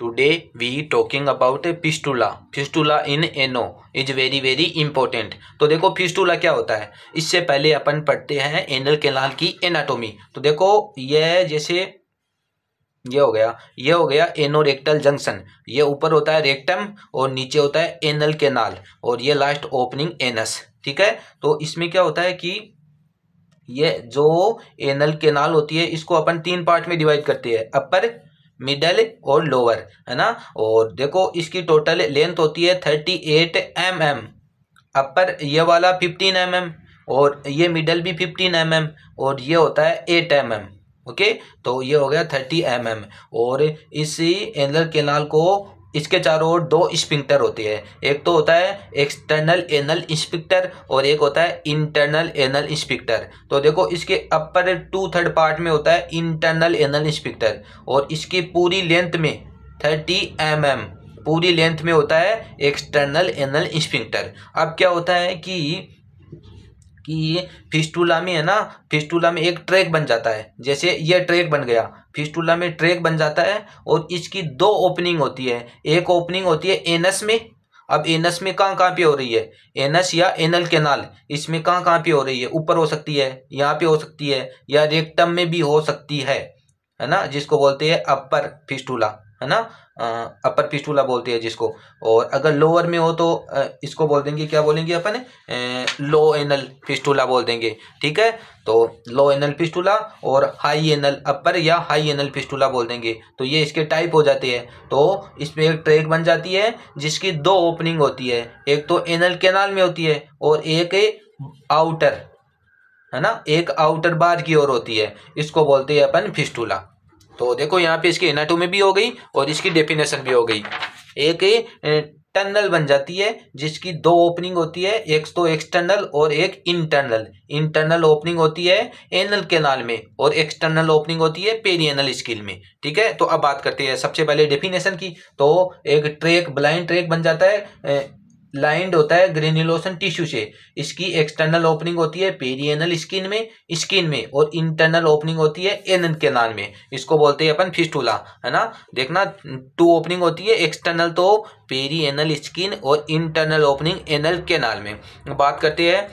Today we talking about fistula. Fistula in ano is very very important. तो देखो fistula क्या होता है, इससे पहले अपन पढ़ते हैं एनल कैनाल की एनाटोमी। तो देखो ये जैसे ये हो गया एनोरेक्टल जंक्शन, ये ऊपर होता है रेक्टम और नीचे होता है एनल कैनाल और ये लास्ट ओपनिंग एनस। ठीक है, तो इसमें क्या होता है कि ये जो एनल कैनाल होती है इसको अपन 3 पार्ट में डिवाइड करते हैं, अपर, मिडल और लोअर, है ना। और देखो इसकी टोटल लेंथ होती है 38 mm, अपर ये वाला 15 mm और ये मिडल भी 15 mm और ये होता है 8 mm। ओके, तो ये हो गया 30 mm। और इसी एनल कैनाल को इसके चारों ओर 2 स्फिंक्टर होते हैं, एक तो होता है एक्सटर्नल एनल स्फिंक्टर और एक होता है इंटरनल एनल स्फिंक्टर। तो देखो इसके अपर 2/3 पार्ट में होता है इंटरनल एनल स्फिंक्टर और इसकी पूरी लेंथ में 30 mm पूरी लेंथ में होता है एक्सटर्नल एनल स्फिंक्टर। अब क्या होता है कि फिस्टुला में है ना, फिस्टुला में एक ट्रैक बन जाता है, जैसे ये ट्रैक बन गया, फिस्टुला में ट्रैक बन जाता है और इसकी 2 ओपनिंग होती है। एक ओपनिंग होती है एनस में, अब एनस में कहाँ पे हो रही है, एनस या एनल कैनाल इसमें कहाँ पे हो रही है, ऊपर हो सकती है, यहाँ पे हो सकती है या रेक्टम में भी हो सकती है ना, जिसको बोलते हैं अपर फिस्टुला, है ना, अपर फिस्टुला बोलते हैं जिसको। और अगर लोअर में हो तो इसको बोल देंगे, क्या बोलेंगे अपन, लो एनल फिस्टुला बोल देंगे। ठीक है, तो लो एनल फिस्टुला और हाई एनल अपर या हाई एनल फिस्टुला बोल देंगे। तो ये इसके टाइप हो जाते हैं। तो इसमें एक ट्रैक बन जाती है जिसकी 2 ओपनिंग होती है, एक तो एनल कैनाल में होती है और एक आउटर, है ना, एक आउटर बार की ओर होती है, इसको बोलते हैं अपन फिस्टुला। तो देखो यहाँ पे इसकी एनाटोमी भी हो गई और इसकी डेफिनेशन भी हो गई। एक टनल बन जाती है जिसकी 2 ओपनिंग होती है, एक तो एक्सटर्नल और एक इंटरनल। इंटरनल ओपनिंग होती है एनल कैनाल में और एक्सटर्नल ओपनिंग होती है पेरिएनल स्किन में। ठीक है, तो अब बात करते हैं सबसे पहले डेफिनेशन की। तो एक ट्रैक ब्लाइंड ट्रैक बन जाता है, लाइंड होता है ग्रेन्युलोसन टिश्यू से, इसकी एक्सटर्नल ओपनिंग होती है पेरिएनल स्किन में और इंटरनल ओपनिंग होती है एनल कैनाल में, इसको बोलते हैं अपन फिस्टुला, है ना। देखना 2 ओपनिंग होती है, एक्सटर्नल तो पेरिएनल स्किन और इंटरनल ओपनिंग एनल कैनाल में। बात करते हैं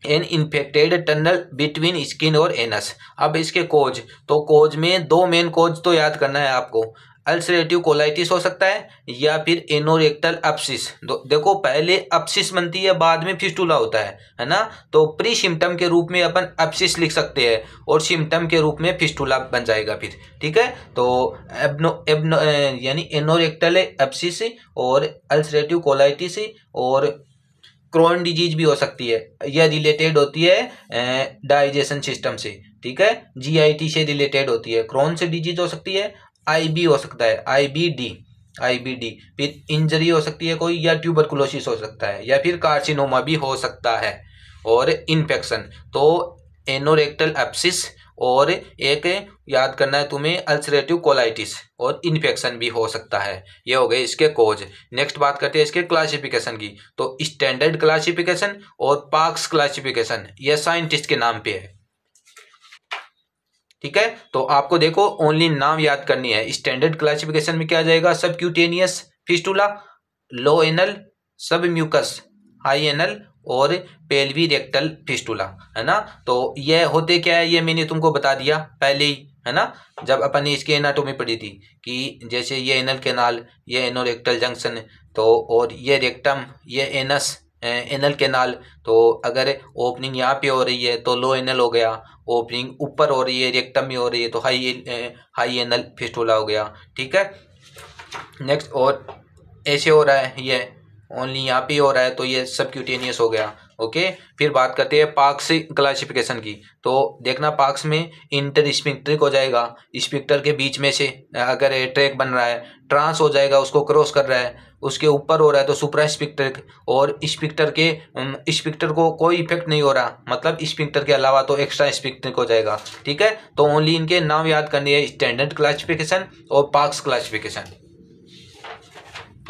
an infected tunnel between skin और एनस। अब इसके कोज, तो कोज में 2 मेन कोज तो याद करना है आपको, अल्सरेटिव कोलाइटिस हो सकता है या फिर एनोरेक्टल एब्सिस। देखो पहले एब्सिस बनती है बाद में फिस्टुला होता है ना। तो प्री सिम्टम के रूप में अपन एब्सिस लिख सकते हैं और सिम्टम के रूप में फिस्टुला बन जाएगा फिर। ठीक है, तो यानी एनोरेक्टल एब्सिस और अल्सरेटिव कोलाइटिस और क्रोन डिजीज भी हो सकती है, यह रिलेटेड होती है डाइजेशन सिस्टम से। ठीक है, जीआईटी से रिलेटेड होती है। क्रोन से डिजीज हो सकती है, आईबी हो सकता है, आईबीडी, फिर इंजरी हो सकती है कोई, या ट्यूबरकुलोसिस हो सकता है, या फिर कार्सिनोमा भी हो सकता है। और इन्फेक्शन, तो एनोरेक्टल एब्सिस और एक याद करना है तुम्हें अल्सरेटिव कोलाइटिस और इन्फेक्शन भी हो सकता है। ये हो गए इसके कोज। नेक्स्ट बात करते हैं इसके क्लासिफिकेशन की। तो स्टैंडर्ड क्लासिफिकेशन और पार्क्स क्लासिफिकेशन, ये साइंटिस्ट के नाम पे है। ठीक है, तो आपको देखो ओनली नाम याद करनी है। स्टैंडर्ड क्लासिफिकेशन में क्या आ जाएगा, सबक्यूटेनियस फिस्टुला, लो एनल, सब म्यूकस, हाई एनल और पेल्वी रेक्टल फिस्टुला, है ना। तो ये होते क्या है, ये मैंने तुमको बता दिया पहले ही, है ना, जब अपन ने इसकी एनाटोमी पढ़ी थी कि जैसे ये एनल कैनाल, ये एनोरेक्टल जंक्शन, तो और ये रेक्टम, ये एनस, एनल कैनाल। तो अगर ओपनिंग यहाँ पे हो रही है तो लो एनल हो गया, ओपनिंग ऊपर हो रही है रेक्टम में हो रही है तो हाई एनल फिस्टुला हो गया। ठीक है, नेक्स्ट, और ऐसे हो रहा है ये ओनली यहाँ पे हो रहा है तो ये सबक्यूटेनियस हो गया। ओके, फिर बात करते हैं पार्क्स क्लासिफिकेशन की। तो देखना पार्क्स में इंटर स्फिंक्टरिक हो जाएगा, स्फिंक्टर के बीच में से अगर ट्रैक बन रहा है, ट्रांस हो जाएगा, उसको क्रॉस कर रहा है, उसके ऊपर हो रहा है तो सुप्रा स्फिंक्टरिक, और स्फिंक्टर को कोई इफेक्ट नहीं हो रहा, मतलब स्फिंक्टर के अलावा तो एक्स्ट्रा स्फिंक्टरिक हो जाएगा। ठीक है, तो ओनली इनके नाम याद करने हैं, स्टैंडर्ड क्लासिफिकेशन और पार्क्स क्लासिफिकेशन।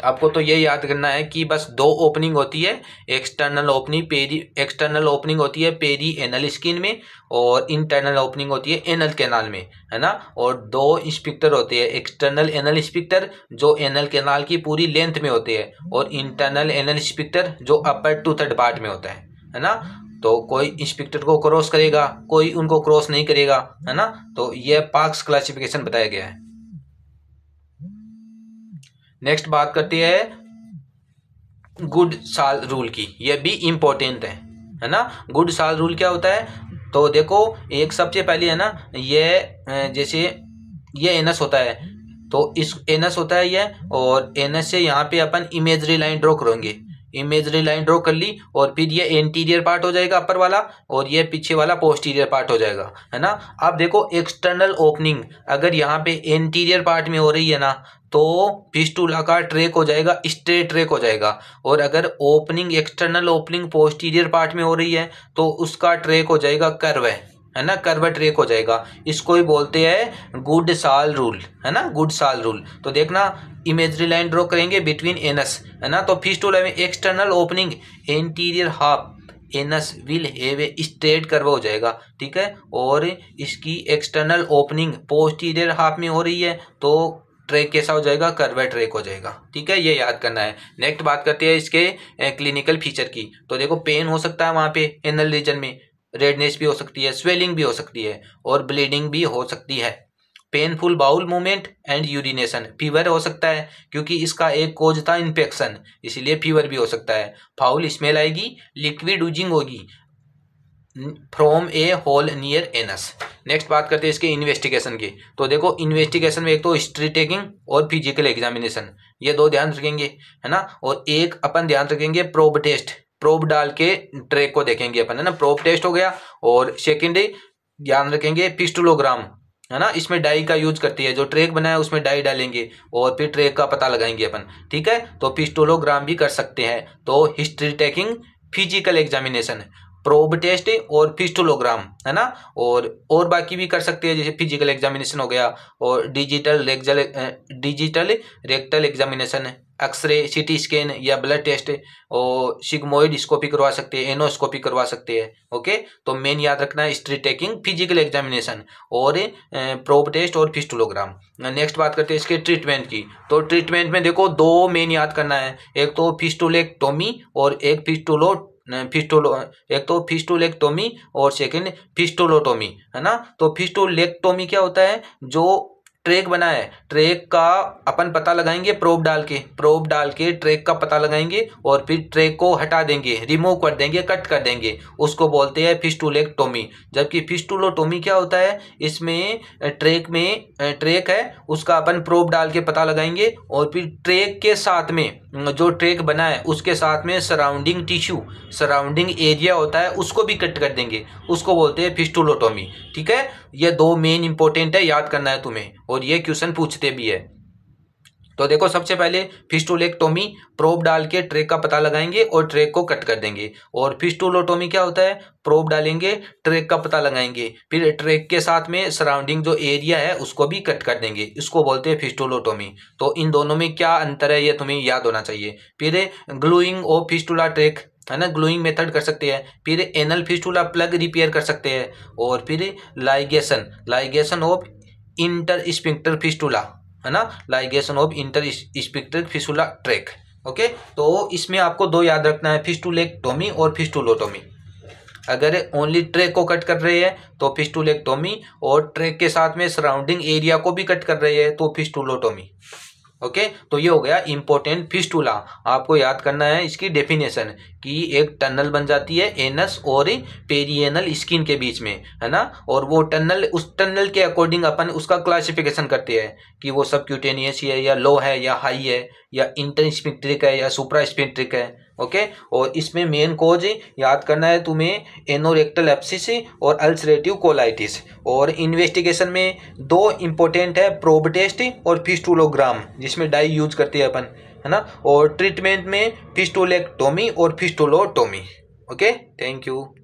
आपको तो ये याद करना है कि बस दो ओपनिंग होती है, एक्सटर्नल ओपनिंग होती है पेरी एनल स्किन में, और इंटरनल ओपनिंग होती है एनल कैनाल में, है ना। और दो स्पिक्टर होते हैं, एक्सटर्नल एनल स्पिक्टर जो एनल कैनाल की पूरी लेंथ में होते हैं, और इंटरनल एनल स्पिक्टर जो अपर टू थर्ड पार्ट में होता है ना। तो कोई स्पिक्टर को क्रॉस करेगा, कोई उनको क्रॉस नहीं करेगा, है ना। तो ये पार्क्स क्लासिफिकेशन बताया गया है। नेक्स्ट बात करते हैं गुड साल रूल की, ये भी इंपॉर्टेंट है ना। गुड साल रूल क्या होता है, तो देखो एक सबसे पहले है ना, ये जैसे ये एनएस होता है, तो इस एनएस होता है ये, और एनएस से यहाँ पे अपन इमेजरी लाइन ड्रॉ करेंगे, इमेजरी लाइन ड्रॉ कर ली, और फिर ये एंटीरियर पार्ट हो जाएगा अपर वाला, और ये पीछे वाला पोस्टीरियर पार्ट हो जाएगा, है ना। अब देखो एक्सटर्नल ओपनिंग अगर यहाँ पे एंटीरियर पार्ट में हो रही है ना, तो फिस्टुला का ट्रैक हो जाएगा, स्ट्रेट ट्रैक हो जाएगा। और अगर opening external opening posterior part में हो रही है, तो उसका ट्रैक हो जाएगा कर्व, है ना, कर्व ट्रैक हो जाएगा। इसको ही बोलते हैं गुड साल रूल, है ना, गुड साल रूल। तो देखना इमेजरी लाइन ड्रॉ करेंगे बिटवीन एनस, है ना। तो फिस्टुला में external opening anterior half anus will have a straight curve हो जाएगा, ठीक है। और इसकी एक्सटर्नल ओपनिंग पोस्टीरियर हाफ में हो रही है, तो ट्रैक कैसा हो जाएगा, कर्व ट्रैक हो जाएगा, ठीक है, ये याद करना है। नेक्स्ट बात करते हैं इसके क्लिनिकल फीचर की। तो देखो पेन हो सकता है वहाँ पे एनल रीजन में, रेडनेस भी हो सकती है, स्वेलिंग भी हो सकती है, और ब्लीडिंग भी हो सकती है। Painful bowel movement and urination, fever हो सकता है क्योंकि इसका एक कोज था इन्फेक्शन, इसलिए फीवर भी हो सकता है। फाउल स्मेल आएगी, लिक्विड यूजिंग होगी from A hole near anus. Next बात करते हैं इसके इन्वेस्टिगेशन की। तो देखो इन्वेस्टिगेशन में एक तो हिस्ट्री टेकिंग और फिजिकल एग्जामिनेशन, ये दो ध्यान रखेंगे, है ना। और एक अपन ध्यान रखेंगे प्रोब टेस्ट, प्रोब डाल के ट्रैक को देखेंगे अपन, है ना, प्रोब टेस्ट हो गया। और सेकेंड ध्यान रखेंगे फिस्टुलोग्राम, है ना, इसमें डाई का यूज करती है, जो ट्रैक बनाया उसमें डाई डालेंगे और फिर ट्रैक का पता लगाएंगे अपन, ठीक है। तो फिस्टुलोग्राम भी कर सकते हैं। तो history taking, physical examination, probe test और फिस्टुलोग्राम, है ना। और बाकी भी कर सकते हैं, जैसे फिजिकल एग्जामिनेशन हो गया, और digital rectal examination, x ray, CT scan या ब्लड टेस्ट, और सिग्मोइड स्कोपी करवा सकते हैं, एनोस्कोपी करवा सकते हैं। ओके, तो मेन याद रखना है हिस्ट्री टेकिंग, फिजिकल एग्जामिनेशन और प्रोब टेस्ट और फिस्टुलोग्राम। नेक्स्ट बात करते हैं इसके ट्रीटमेंट की। तो ट्रीटमेंट में देखो दो मेन याद करना है, एक तो फिस्टुलेक्टोमी और एक फिस्टुलेक्टोमी और सेकंड फिस्टुलोटोमी, है ना। तो फिस्टुलेक्टोमी क्या होता है, जो ट्रैक बना है, ट्रैक का अपन पता लगाएंगे प्रोब डाल के ट्रैक का पता लगाएंगे, और फिर ट्रैक को हटा देंगे, रिमूव कर देंगे, कट कर देंगे, उसको बोलते हैं फिस्टुलेक्टोमी। जबकि फिस्टुलोटोमी क्या होता है, इसमें ट्रैक है उसका अपन प्रोब डाल के पता लगाएंगे, और फिर ट्रैक के साथ में जो ट्रैक बना है उसके साथ में सराउंडिंग टिश्यू, सराउंडिंग एरिया होता है, उसको भी कट कर देंगे, उसको बोलते हैं फिस्टुलोटोमी, ठीक है। ये दो मेन इंपॉर्टेंट है, याद करना है तुम्हें, और ये क्वेश्चन पूछते भी है। तो देखो सबसे पहले फिस्टुलेक्टोमी, प्रोब डाल के ट्रैक का पता लगाएंगे और ट्रैक को कट कर देंगे। और फिस्टुलोटोमी क्या होता है, प्रोब डालेंगे, ट्रैक का पता लगाएंगे, फिर ट्रैक के साथ में सराउंडिंग जो एरिया है उसको भी कट कर देंगे, इसको बोलते हैं फिस्टुलोटोमी। तो इन दोनों में क्या अंतर है ये तुम्हें याद होना चाहिए। फिर ग्लूइंग ऑफ फिस्टुला ट्रैक, है ना, ग्लूइंग मेथड कर सकते हैं। फिर एनल फिस्टुला प्लग रिपेयर कर सकते हैं। और फिर ligation of inter sphincter fistula, है ना, ligation of inter sphincter fistula track. Okay, तो इसमें आपको दो याद रखना है, फिस्टुलेक्टोमी और फिस्टुलोटोमी। अगर ओनली ट्रैक को कट कर रहे हैं तो फिस्टुलेक्टोमी, और ट्रैक के साथ में सराउंडिंग एरिया को भी कट कर रहे हैं तो फिस्टुलोटोमी। ओके, तो ये हो गया इंपॉर्टेंट फिस्टुला। आपको याद करना है इसकी डेफिनेशन, कि एक टनल बन जाती है एनस और पेरिएनल स्किन के बीच में, है ना। और वो टनल, उस टनल के अकॉर्डिंग अपन उसका क्लासिफिकेशन करते हैं कि वो सबक्यूटेनियस है या लो है या हाई है या इंटरस्फिंक्ट्रिक है या सुप्रास्फिंक्ट्रिक है। ओके, और इसमें मेन कोज याद करना है तुम्हें, एनोरेक्टल एब्सिस और अल्सरेटिव कोलाइटिस। और इन्वेस्टिगेशन में दो इंपॉर्टेंट है, प्रोब टेस्ट और फिस्टुलोग्राम, जिसमें डाई यूज करते हैं अपन, है ना। और ट्रीटमेंट में फिस्टुलेक्टोमी और फिस्टुलोटोमी। Okay, thank you.